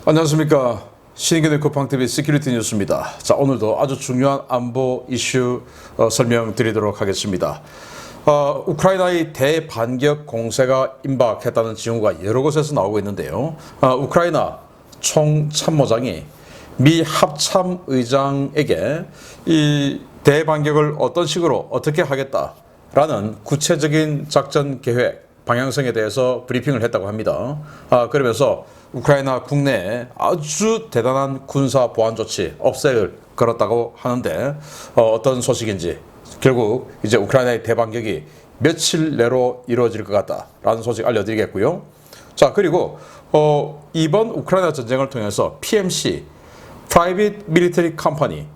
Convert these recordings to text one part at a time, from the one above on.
안녕하십니까. 신인근의 쿠팡TV 시큐리티 뉴스입니다. 자, 오늘도 아주 중요한 안보 이슈 설명드리도록 하겠습니다. 우크라이나의 대반격 공세가 임박했다는 징후가 여러 곳에서 나오고 있는데요. 우크라이나 총참모장이 미 합참의장에게 이 대반격을 어떤 식으로 어떻게 하겠다라는 구체적인 작전 계획 방향성에 대해서 브리핑을 했다고 합니다. 그러면서 우크라이나 국내에 아주 대단한 군사 보안 조치, 업색을 걸었다고 하는데 어떤 소식인지 결국 이제 우크라이나의 대반격이 며칠 내로 이루어질 것 같다라는 소식 알려드리겠고요. 자, 그리고 이번 우크라이나 전쟁을 통해서 PMC, Private Military Company,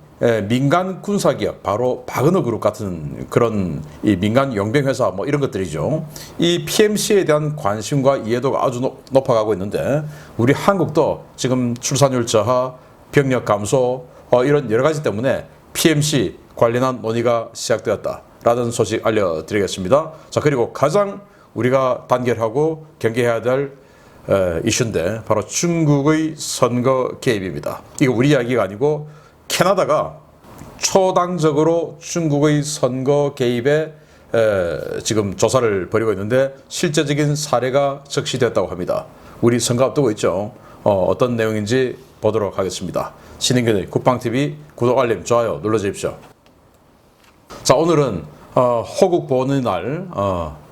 민간 군사기업, 바로 바그너 그룹 같은 그런 이 민간 용병회사 뭐 이런 것들이죠. 이 PMC에 대한 관심과 이해도가 아주 높아가고 있는데 우리 한국도 지금 출산율 저하, 병력 감소 이런 여러 가지 때문에 PMC 관련한 논의가 시작되었다라는 소식 알려드리겠습니다. 자, 그리고 가장 우리가 단결하고 경계해야 될 이슈인데 바로 중국의 선거 개입입니다. 이거 우리 이야기가 아니고 캐나다가 초당적으로 중국의 선거 개입에 지금 조사를 벌이고 있는데 실제적인 사례가 적시되었다고 합니다. 우리 선거 앞두고 있죠. 어떤 내용인지 보도록 하겠습니다. 신인근의 쿠팡TV 구독, 알림, 좋아요 눌러주십시오. 자, 오늘은 호국 보훈의 날,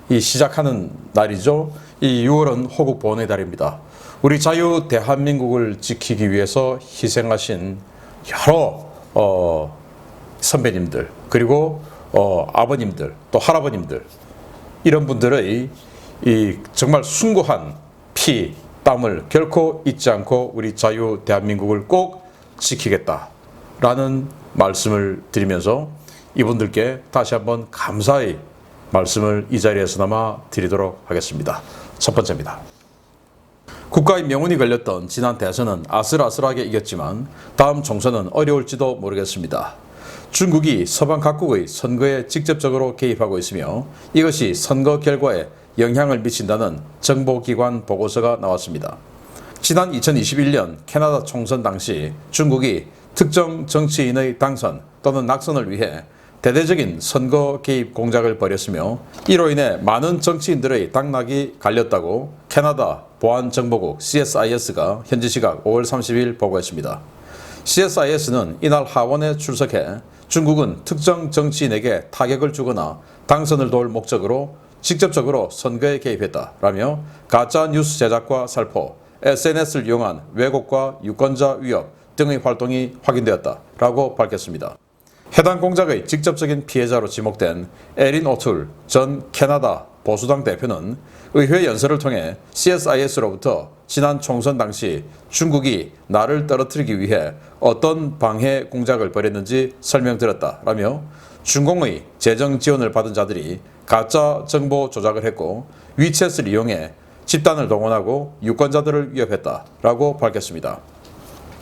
이 시작하는 날이죠. 이 6월은 호국 보훈의 달입니다. 우리 자유 대한민국을 지키기 위해서 희생하신 여러 선배님들, 그리고 아버님들, 또 할아버님들, 이런 분들의 이 정말 숭고한 피, 땀을 결코 잊지 않고 우리 자유 대한민국을 꼭 지키겠다라는 말씀을 드리면서 이분들께 다시 한번 감사의 말씀을 이 자리에서나마 드리도록 하겠습니다. 첫 번째입니다. 국가의 명운이 걸렸던 지난 대선은 아슬아슬하게 이겼지만 다음 총선은 어려울지도 모르겠습니다. 중국이 서방 각국의 선거에 직접적으로 개입하고 있으며 이것이 선거 결과에 영향을 미친다는 정보기관 보고서가 나왔습니다. 지난 2021년 캐나다 총선 당시 중국이 특정 정치인의 당선 또는 낙선을 위해 대대적인 선거 개입 공작을 벌였으며 이로 인해 많은 정치인들의 당락이 갈렸다고 캐나다 보안정보국 CSIS가 현지 시각 5월 30일 보고했습니다. CSIS는 이날 하원에 출석해 중국은 특정 정치인에게 타격을 주거나 당선을 도울 목적으로 직접적으로 선거에 개입했다라며 가짜 뉴스 제작과 살포, SNS를 이용한 왜곡과 유권자 위협 등의 활동이 확인되었다라고 밝혔습니다. 해당 공작의 직접적인 피해자로 지목된 에린 오툴 전 캐나다 보수당 대표는 의회 연설을 통해 CSIS로부터 지난 총선 당시 중국이 나를 떨어뜨리기 위해 어떤 방해 공작을 벌였는지 설명드렸다라며 중공의 재정 지원을 받은 자들이 가짜 정보 조작을 했고 위챗을 이용해 집단을 동원하고 유권자들을 위협했다라고 밝혔습니다.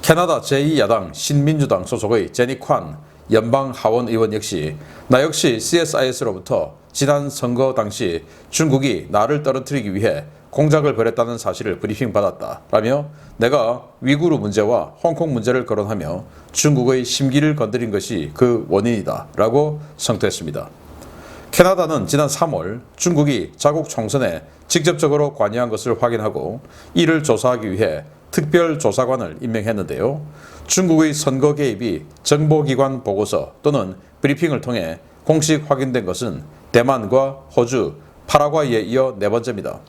캐나다 제2야당 신민주당 소속의 제니 콴 연방 하원 의원 역시 나 역시 CSIS로부터 지난 선거 당시 중국이 나를 떨어뜨리기 위해 공작을 벌였다는 사실을 브리핑 받았다라며 내가 위구르 문제와 홍콩 문제를 거론하며 중국의 심기를 건드린 것이 그 원인이다라고 성토했습니다. 캐나다는 지난 3월 중국이 자국 총선에 직접적으로 관여한 것을 확인하고 이를 조사하기 위해 특별조사관을 임명했는데요. 중국의 선거 개입이 정보기관 보고서 또는 브리핑을 통해 공식 확인된 것은 대만과 호주, 파라과이에 이어 네 번째입니다.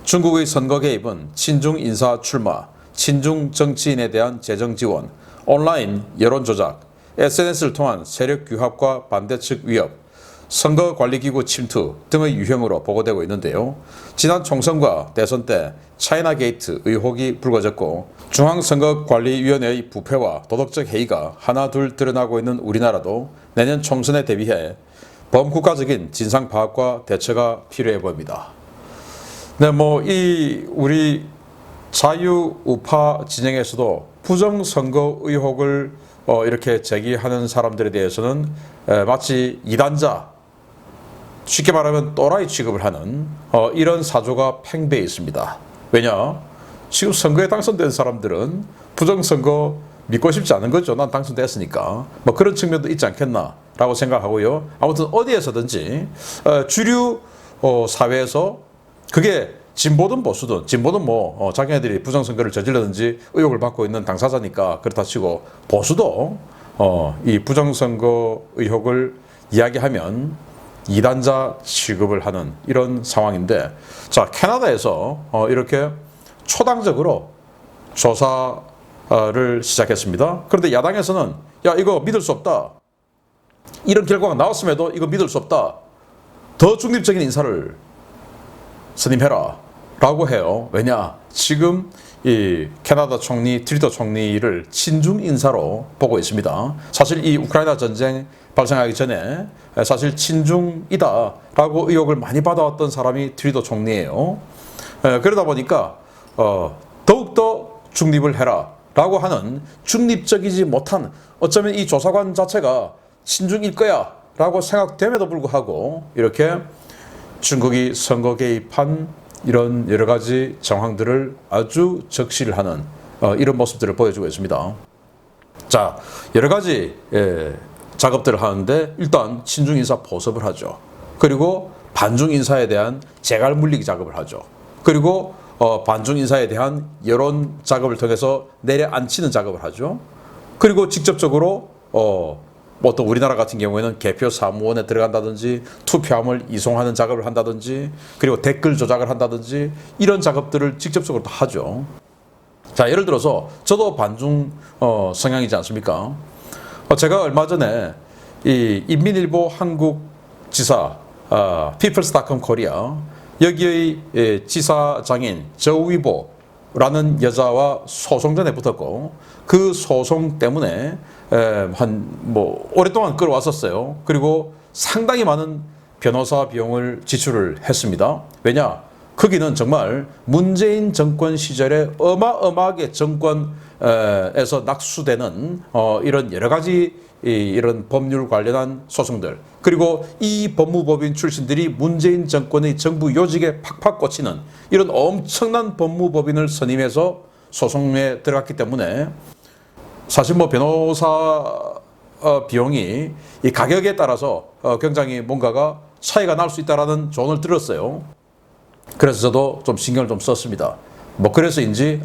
중국의 선거 개입은 친중 인사 출마, 친중 정치인에 대한 재정 지원, 온라인 여론 조작, SNS를 통한 세력 규합과 반대측 위협, 선거관리기구 침투 등의 유형으로 보고되고 있는데요. 지난 총선과 대선 때 차이나 게이트 의혹이 불거졌고 중앙선거관리위원회의 부패와 도덕적 해이가 하나둘 드러나고 있는 우리나라도 내년 총선에 대비해 범국가적인 진상 파악과 대처가 필요해 보입니다. 네, 우리 자유우파 진영에서도 부정선거 의혹을 이렇게 제기하는 사람들에 대해서는 마치 이단자, 쉽게 말하면 또라이 취급을 하는 이런 사조가 팽배해 있습니다. 왜냐? 지금 선거에 당선된 사람들은 부정선거 믿고 싶지 않은 거죠. 난 당선됐으니까. 뭐 그런 측면도 있지 않겠나라고 생각하고요. 아무튼 어디에서든지 주류 사회에서 그게 진보든 보수든, 진보는 뭐 자기네들이 부정선거를 저질렀는지 의혹을 받고 있는 당사자니까 그렇다 치고, 보수도 이 부정선거 의혹을 이야기하면 이단자 취급을 하는 이런 상황인데, 자, 캐나다에서 이렇게 초당적으로 조사를 시작했습니다. 그런데 야당에서는 야, 이거 믿을 수 없다, 이런 결과가 나왔음에도 이거 믿을 수 없다, 더 중립적인 인사를 선임해라 라고 해요. 왜냐, 지금 이 캐나다 총리 트루도 총리를 친중 인사로 보고 있습니다. 사실 이 우크라이나 전쟁 발생하기 전에 사실 친중이다 라고 의혹을 많이 받아왔던 사람이 트루도 총리예요. 그러다 보니까 더욱더 중립을 해라 라고 하는, 중립적이지 못한, 어쩌면 이 조사관 자체가 친중일 거야 라고 생각됨에도 불구하고 이렇게 중국이 선거 개입한 이런 여러 가지 정황들을 아주 적시를 하는 이런 모습들을 보여주고 있습니다. 자, 여러 가지 작업들을 하는데, 일단 친중 인사 포섭을 하죠. 그리고 반중 인사에 대한 재갈 물리기 작업을 하죠. 그리고 반중 인사에 대한 여론 작업을 통해서 내려앉히는 작업을 하죠. 그리고 직접적으로 뭐 또 우리나라 같은 경우에는 개표 사무원에 들어간다든지 투표함을 이송하는 작업을 한다든지, 그리고 댓글 조작을 한다든지, 이런 작업들을 직접적으로 다 하죠. 자, 예를 들어서 저도 반중 성향이지 않습니까? 제가 얼마 전에 이 인민일보 한국 지사 peoples.com 코리아 여기의 지사장인 저위보라는 여자와 소송전에 붙었고, 그 소송 때문에 오랫동안 끌어왔었어요. 그리고 상당히 많은 변호사 비용을 지출을 했습니다. 왜냐? 거기는 정말 문재인 정권 시절에 어마어마하게 정권에서 낙수되는 이런 여러 가지 이런 법률 관련한 소송들, 그리고 이 법무법인 출신들이 문재인 정권의 정부 요직에 팍팍 꽂히는 이런 엄청난 법무법인을 선임해서 소송에 들어갔기 때문에, 사실 뭐 변호사 비용이 이 가격에 따라서 굉장히 뭔가가 차이가 날 수 있다라는 조언을 들었어요. 그래서 저도 좀 신경을 좀 썼습니다. 뭐 그래서인지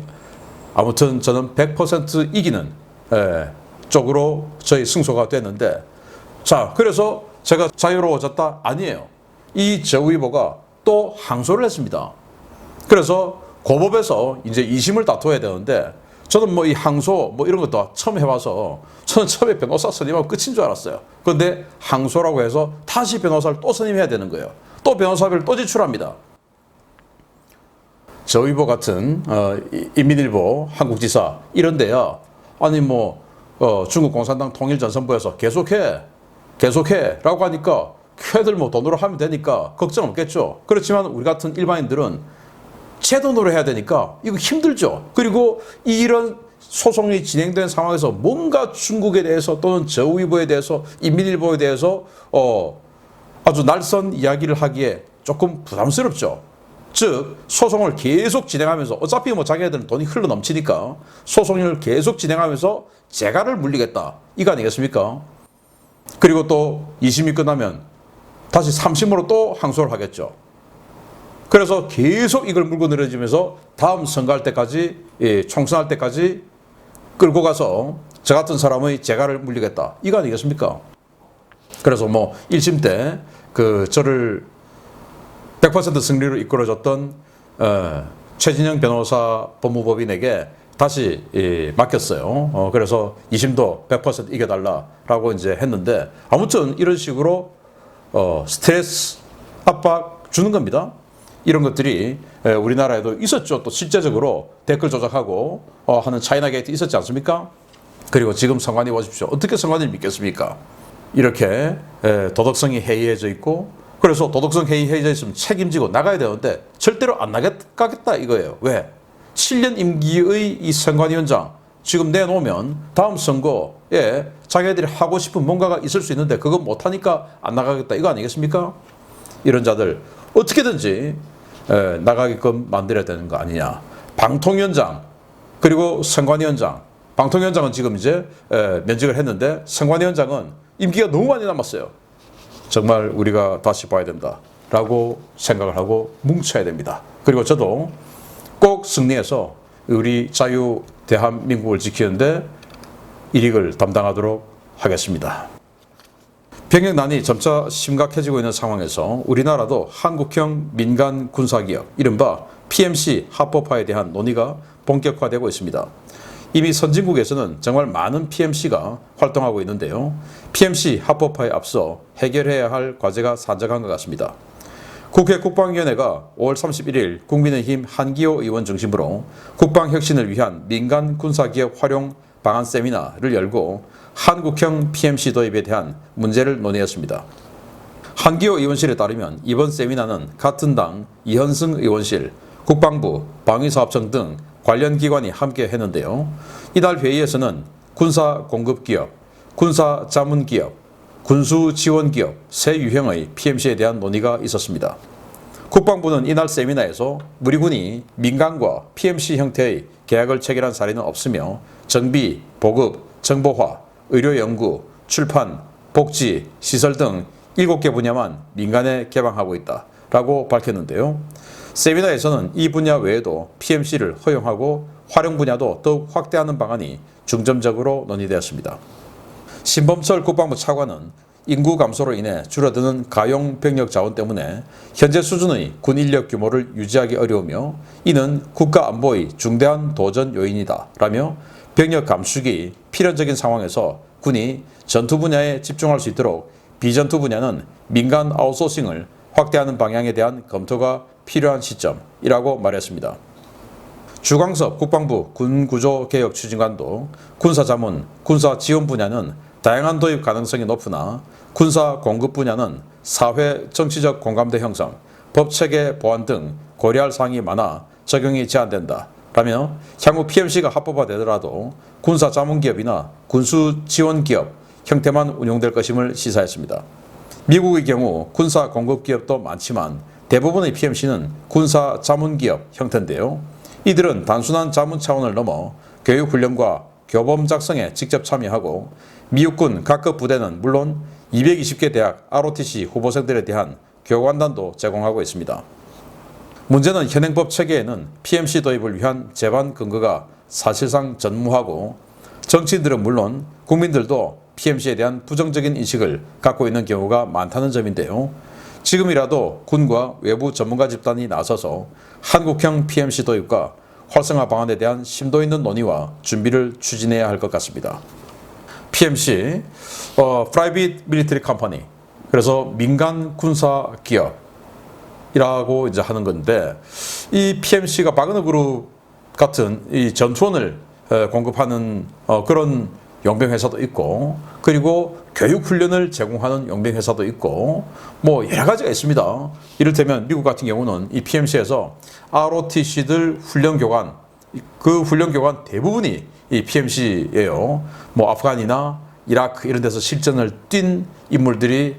아무튼 저는 100% 이기는 쪽으로 저희 승소가 됐는데, 자, 그래서 제가 자유로워졌다? 아니에요. 이 저위보가 또 항소를 했습니다. 그래서 고법에서 이제 2심을 다퉈야 되는데, 저는 뭐 이 항소 뭐 이런 것도 처음 해봐서 저는 처음에 변호사 선임하면 끝인 줄 알았어요. 그런데 항소라고 해서 다시 변호사를 또 선임해야 되는 거예요. 또 변호사비를 또 지출합니다. 저위보 같은 인민일보 한국지사 이런 데야, 아니 뭐 중국 공산당 통일전선부에서 계속해 라고 하니까 걔들 뭐 돈으로 하면 되니까 걱정 없겠죠. 그렇지만 우리 같은 일반인들은 제 돈으로 해야 되니까 이거 힘들죠. 그리고 이런 소송이 진행된 상황에서 뭔가 중국에 대해서 또는 저위보에 대해서 인민일보에 대해서 아주 날선 이야기를 하기에 조금 부담스럽죠. 즉 소송을 계속 진행하면서, 어차피 뭐 자기네들은 돈이 흘러 넘치니까 소송을 계속 진행하면서 재갈을 물리겠다, 이거 아니겠습니까? 그리고 또 2심이 끝나면 다시 3심으로 또 항소를 하겠죠. 그래서 계속 이걸 물고 늘어지면서 다음 선거할 때까지, 총선할 때까지 끌고 가서 저 같은 사람의 재갈을 물리겠다, 이거 아니겠습니까? 그래서 뭐 1심 때 저를 100% 승리로 이끌어줬던 최진영 변호사 법무법인에게 다시 맡겼어요. 그래서 2심도 100% 이겨달라라고 이제 했는데, 아무튼 이런 식으로 스트레스 압박 주는 겁니다. 이런 것들이 우리나라에도 있었죠. 또 실제적으로 댓글 조작하고 하는 차이나 게이트 있었지 않습니까? 그리고 지금 선관위 보십시오. 어떻게 선관위를 믿겠습니까? 이렇게 도덕성이 해이해져 있고, 그래서 도덕성 해이해져 있으면 책임지고 나가야 되는데 절대로 안 나가겠다 이거예요. 왜? 7년 임기의 이 선관위원장 지금 내놓으면 다음 선거에 자기들이 하고 싶은 뭔가가 있을 수 있는데 그거 못하니까 안 나가겠다, 이거 아니겠습니까? 이런 자들 어떻게든지 나가게끔 만들어야 되는 거 아니냐. 방통위원장 그리고 선관위원장, 방통위원장은 지금 이제 면직을 했는데 선관위원장은 임기가 너무 많이 남았어요. 정말 우리가 다시 봐야 된다라고 생각을 하고 뭉쳐야 됩니다. 그리고 저도 꼭 승리해서 우리 자유 대한민국을 지키는데 일익을 담당하도록 하겠습니다. 병역난이 점차 심각해지고 있는 상황에서 우리나라도 한국형 민간 군사기업, 이른바 PMC 합법화에 대한 논의가 본격화되고 있습니다. 이미 선진국에서는 정말 많은 PMC가 활동하고 있는데요. PMC 합법화에 앞서 해결해야 할 과제가 산적한 것 같습니다. 국회 국방위원회가 5월 31일 국민의힘 한기호 의원 중심으로 국방혁신을 위한 민간 군사기업 활용 방안 세미나를 열고 한국형 PMC 도입에 대한 문제를 논의했습니다. 한기호 의원실에 따르면 이번 세미나는 같은 당 이현승 의원실, 국방부, 방위사업청 등 관련 기관이 함께 했는데요. 이날 회의에서는 군사공급기업, 군사자문기업, 군수지원기업 세 유형의 PMC에 대한 논의가 있었습니다. 국방부는 이날 세미나에서 우리 군이 민간과 PMC 형태의 계약을 체결한 사례는 없으며 정비, 보급, 정보화, 의료연구, 출판, 복지, 시설 등 7개 분야만 민간에 개방하고 있다라고 밝혔는데요. 세미나에서는 이 분야 외에도 PMC를 허용하고 활용 분야도 더욱 확대하는 방안이 중점적으로 논의되었습니다. 신범철 국방부 차관은 인구 감소로 인해 줄어드는 가용 병력 자원 때문에 현재 수준의 군 인력 규모를 유지하기 어려우며 이는 국가 안보의 중대한 도전 요인이다 라며 병력 감축이 필연적인 상황에서 군이 전투 분야에 집중할 수 있도록 비전투 분야는 민간 아웃소싱을 확대하는 방향에 대한 검토가 필요한 시점이라고 말했습니다. 주광섭 국방부 군구조개혁추진관도 군사자문, 군사지원 분야는 다양한 도입 가능성이 높으나 군사 공급 분야는 사회 정치적 공감대 형성, 법체계 보완 등 고려할 사항이 많아 적용이 제한된다 라며 향후 PMC가 합법화되더라도 군사자문기업이나 군수지원기업 형태만 운용될 것임을 시사했습니다. 미국의 경우 군사공급기업도 많지만 대부분의 PMC는 군사자문기업 형태인데요. 이들은 단순한 자문 차원을 넘어 교육훈련과 교범 작성에 직접 참여하고 미육군 각급 부대는 물론 220개 대학 ROTC 후보생들에 대한 교관단도 제공하고 있습니다. 문제는 현행법 체계에는 PMC 도입을 위한 제반 근거가 사실상 전무하고 정치인들은 물론 국민들도 PMC에 대한 부정적인 인식을 갖고 있는 경우가 많다는 점인데요. 지금이라도 군과 외부 전문가 집단이 나서서 한국형 PMC 도입과 활성화 방안에 대한 심도 있는 논의와 준비를 추진해야 할 것 같습니다. PMC, Private Military Company, 그래서 민간 군사 기업이라고 이제 하는 건데 이 PMC가 바그너 그룹 같은 이 전투원을 공급하는 그런 용병 회사도 있고 그리고 교육 훈련을 제공하는 용병 회사도 있고 뭐 여러 가지가 있습니다. 이를테면 미국 같은 경우는 이 PMC에서 ROTC들 훈련 교관, 그 훈련 교관 대부분이 이 PMC예요. 뭐 아프간이나 이라크 이런 데서 실전을 뛴 인물들이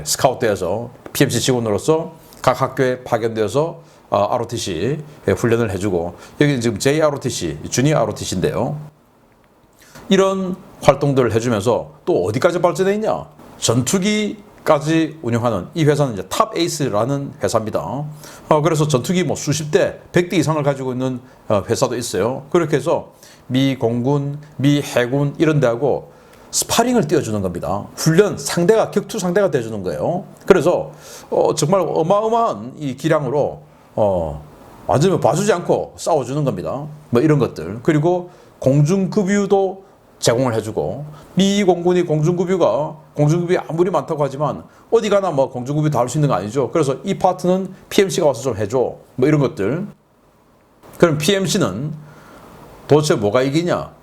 스카웃되어서 PMC 직원으로서 각 학교에 파견되어서 ROTC 훈련을 해주고 여기는 지금 JROTC, 주니어 ROTC인데요. 이런 활동들을 해주면서 또 어디까지 발전해 있냐? 전투기까지 운영하는 이 회사는 이제 탑 에이스라는 회사입니다. 그래서 전투기 뭐 수십 대, 100대 이상을 가지고 있는 회사도 있어요. 그렇게 해서 미 공군, 미 해군 이런 데하고 스파링을 띄워주는 겁니다. 훈련 상대가 격투 상대가 돼주는 거예요. 그래서 정말 어마어마한 이 기량으로 완전히 봐주지 않고 싸워주는 겁니다. 뭐 이런 것들. 그리고 공중급유도 제공을 해주고 미 공군이 공중급유가 아무리 많다고 하지만 어디 가나 뭐 공중급유 다 할 수 있는 거 아니죠. 그래서 이 파트는 PMC가 와서 좀 해줘. 뭐 이런 것들. 그럼 PMC는 도대체 뭐가 이기냐?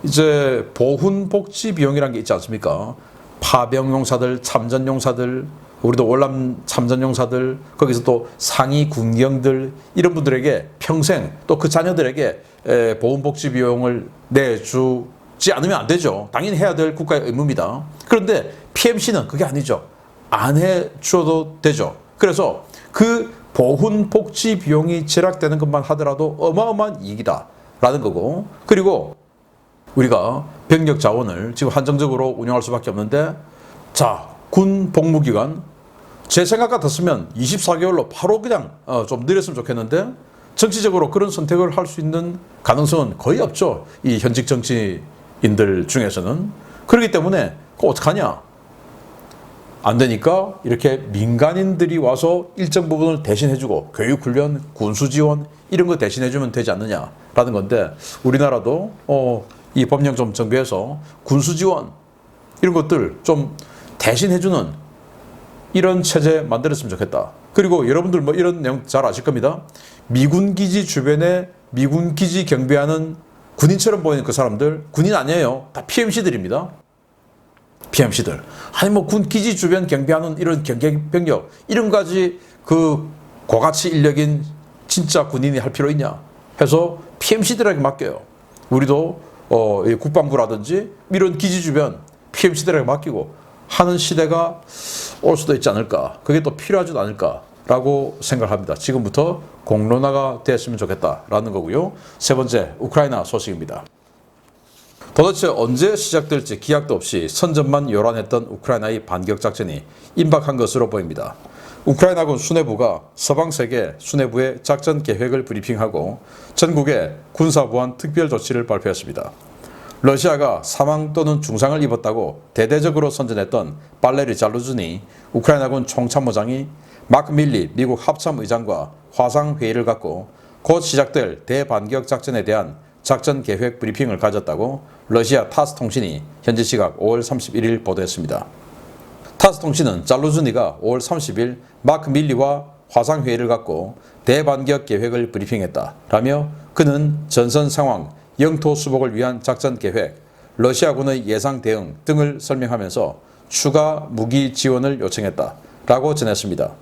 이제 보훈복지 비용이라는 게 있지 않습니까? 파병용사들, 참전용사들, 우리도 월남 참전용사들, 거기서 또 상위 군경들 이런 분들에게 평생 또 그 자녀들에게 보훈복지 비용을 내주지 않으면 안 되죠. 당연히 해야 될 국가의 의무입니다. 그런데 PMC는 그게 아니죠. 안 해줘도 되죠. 그래서 그 보훈 복지 비용이 절약되는 것만 하더라도 어마어마한 이익이다라는 거고, 그리고 우리가 병력 자원을 지금 한정적으로 운영할 수밖에 없는데, 자, 군 복무기간 제 생각 같았으면 24개월로 바로 그냥 좀 늘렸으면 좋겠는데, 정치적으로 그런 선택을 할 수 있는 가능성은 거의 없죠. 이 현직 정치인들 중에서는. 그렇기 때문에 그거 어떡하냐? 안 되니까 이렇게 민간인들이 와서 일정 부분을 대신해주고, 교육훈련, 군수지원 이런 거 대신해주면 되지 않느냐라는 건데, 우리나라도 이 법령 좀 정비해서 군수지원 이런 것들 좀 대신해주는 이런 체제 만들었으면 좋겠다. 그리고 여러분들 뭐 이런 내용 잘 아실 겁니다. 미군 기지 주변에 미군 기지 경비하는 군인처럼 보이는 그 사람들, 군인 아니에요. 다 PMC들입니다. PMC들. 아니 뭐 군 기지 주변 경비하는 이런 경계병력 이런 가지 그 고가치 인력인 진짜 군인이 할 필요 있냐 해서 PMC들에게 맡겨요. 우리도 국방부라든지 이런 기지 주변 PMC들에게 맡기고 하는 시대가 올 수도 있지 않을까. 그게 또 필요하지도 않을까라고 생각합니다. 지금부터 공론화가 됐으면 좋겠다라는 거고요. 세 번째, 우크라이나 소식입니다. 도대체 언제 시작될지 기약도 없이 선전만 요란했던 우크라이나의 반격작전이 임박한 것으로 보입니다. 우크라이나군 수뇌부가 서방세계 수뇌부의 작전 계획을 브리핑하고 전국에 군사보안 특별 조치를 발표했습니다. 러시아가 사망 또는 중상을 입었다고 대대적으로 선전했던 발레리 잘루즈니 우크라이나군 총참모장이 마크 밀리 미국 합참의장과 화상회의를 갖고 곧 시작될 대반격 작전에 대한 작전 계획 브리핑을 가졌다고 러시아 타스 통신이 현지 시각 5월 31일 보도했습니다. 타스 통신은 잘루즈니가 5월 30일 마크 밀리와 화상회의를 갖고 대반격 계획을 브리핑했다라며 그는 전선 상황, 영토 수복을 위한 작전 계획, 러시아군의 예상 대응 등을 설명하면서 추가 무기 지원을 요청했다라고 전했습니다.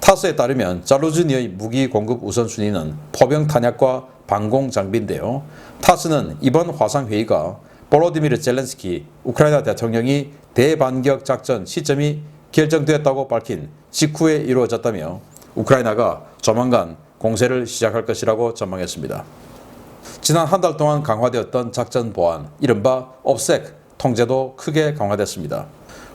타스에 따르면 잘루즈니의 무기 공급 우선순위는 포병 탄약과 방공 장비인데요. 타스는 이번 화상회의가 볼로디미르 젤렌스키 우크라이나 대통령이 대반격 작전 시점이 결정되었다고 밝힌 직후에 이루어졌다며 우크라이나가 조만간 공세를 시작할 것이라고 전망했습니다. 지난 한 달 동안 강화되었던 작전 보안, 이른바 옵색 통제도 크게 강화됐습니다.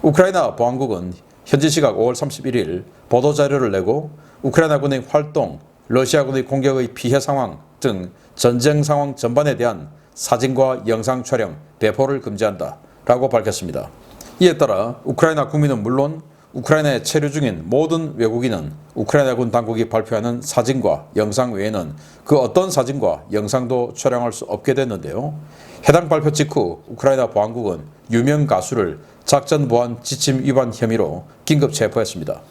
우크라이나 보안국은 현지 시각 5월 31일 보도자료를 내고 우크라이나군의 활동, 러시아군의 공격의 피해 상황 등 전쟁 상황 전반에 대한 사진과 영상 촬영, 배포를 금지한다 라고 밝혔습니다. 이에 따라 우크라이나 국민은 물론 우크라이나에 체류 중인 모든 외국인은 우크라이나군 당국이 발표하는 사진과 영상 외에는 그 어떤 사진과 영상도 촬영할 수 없게 됐는데요. 해당 발표 직후 우크라이나 보안국은 유명 가수를 작전보안 지침 위반 혐의로 긴급 체포했습니다.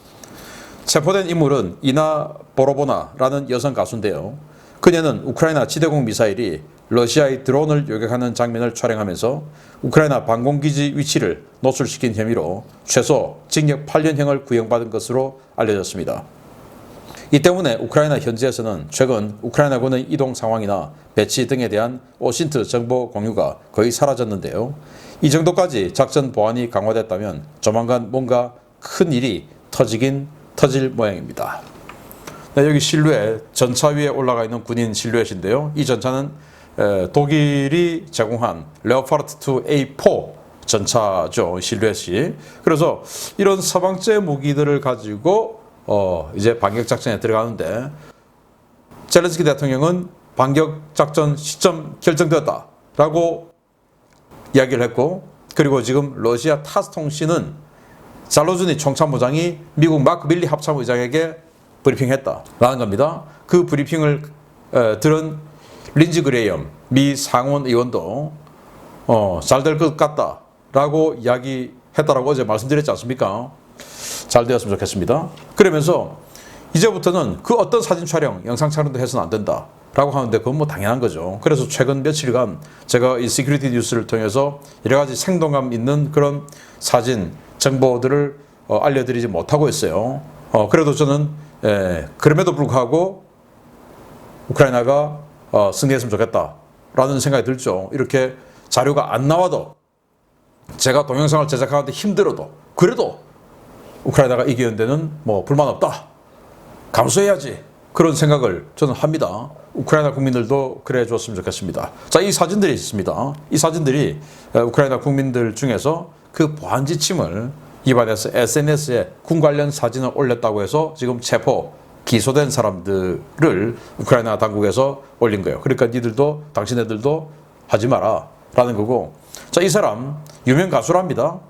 체포된 인물은 이나 보로보나라는 여성 가수인데요. 그녀는 우크라이나 지대공 미사일이 러시아의 드론을 요격하는 장면을 촬영하면서 우크라이나 방공기지 위치를 노출시킨 혐의로 최소 징역 8년형을 구형받은 것으로 알려졌습니다. 이 때문에 우크라이나 현지에서는 최근 우크라이나군의 이동 상황이나 배치 등에 대한 오신트 정보 공유가 거의 사라졌는데요. 이 정도까지 작전 보안이 강화됐다면 조만간 뭔가 큰 일이 터질 모양입니다. 네, 여기 실루엣, 전차 위에 올라가 있는 군인 실루엣인데요. 이 전차는 독일이 제공한 레오파르트 2 A4 전차죠, 실루엣이. 그래서 이런 서방제 무기들을 가지고 이제 반격 작전에 들어가는데, 젤렌스키 대통령은 반격 작전 시점 결정되었다라고 이야기를 했고, 그리고 지금 러시아 타스 통신은 잘루즈니 총참모장이 미국 마크 밀리 합참의장에게 브리핑했다라는 겁니다. 그 브리핑을 들은 린지 그레이엄 미 상원 의원도 잘 될 것 같다라고 이야기했다라고 어제 말씀드렸지 않습니까? 잘 되었으면 좋겠습니다. 그러면서 이제부터는 그 어떤 사진 촬영, 영상 촬영도 해서는 안 된다라고 하는데 그건 뭐 당연한 거죠. 그래서 최근 며칠간 제가 이 시큐리티 뉴스를 통해서 여러 가지 생동감 있는 그런 사진, 정보들을 알려드리지 못하고 있어요. 그래도 저는 그럼에도 불구하고 우크라이나가 승리했으면 좋겠다라는 생각이 들죠. 이렇게 자료가 안 나와도, 제가 동영상을 제작하는데 힘들어도, 그래도 우크라이나가 이기는 데는 뭐 불만 없다. 감수해야지. 그런 생각을 저는 합니다. 우크라이나 국민들도 그래 줬으면 좋겠습니다. 자, 이 사진들이 있습니다. 이 사진들이 우크라이나 국민들 중에서 그 보안 지침을 위반해서 SNS에 군 관련 사진을 올렸다고 해서 지금 체포, 기소된 사람들을 우크라이나 당국에서 올린 거예요. 그러니까 니들도 당신네들도 하지 마라 라는 거고. 자, 이 사람 유명 가수랍니다.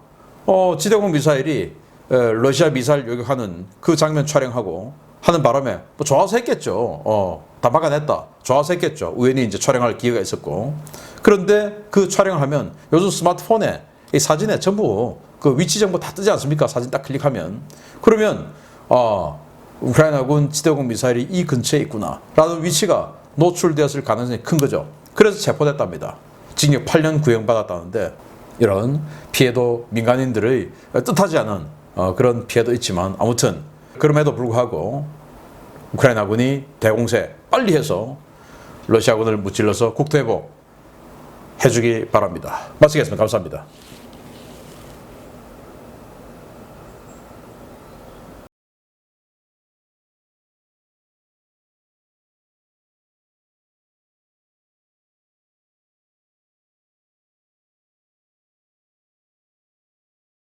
지대공 미사일이 러시아 미사일 요격하는 그 장면 촬영하고 하는 바람에 뭐 좋아서 했겠죠. 다 막아냈다. 좋아서 했겠죠. 우연히 이제 촬영할 기회가 있었고. 그런데 그 촬영을 하면 요즘 스마트폰에 이 사진에 전부 그 위치 정보 다 뜨지 않습니까? 사진 딱 클릭하면. 그러면 우크라이나군 지대공 미사일이 이 근처에 있구나 라는 위치가 노출되었을 가능성이 큰 거죠. 그래서 체포됐답니다. 징역 8년 구형받았다는데 이런 피해도 민간인들의 뜻하지 않은 그런 피해도 있지만 아무튼 그럼에도 불구하고 우크라이나군이 대공세 빨리 해서 러시아군을 무찔러서 국토회복 해주기 바랍니다. 마치겠습니다. 감사합니다.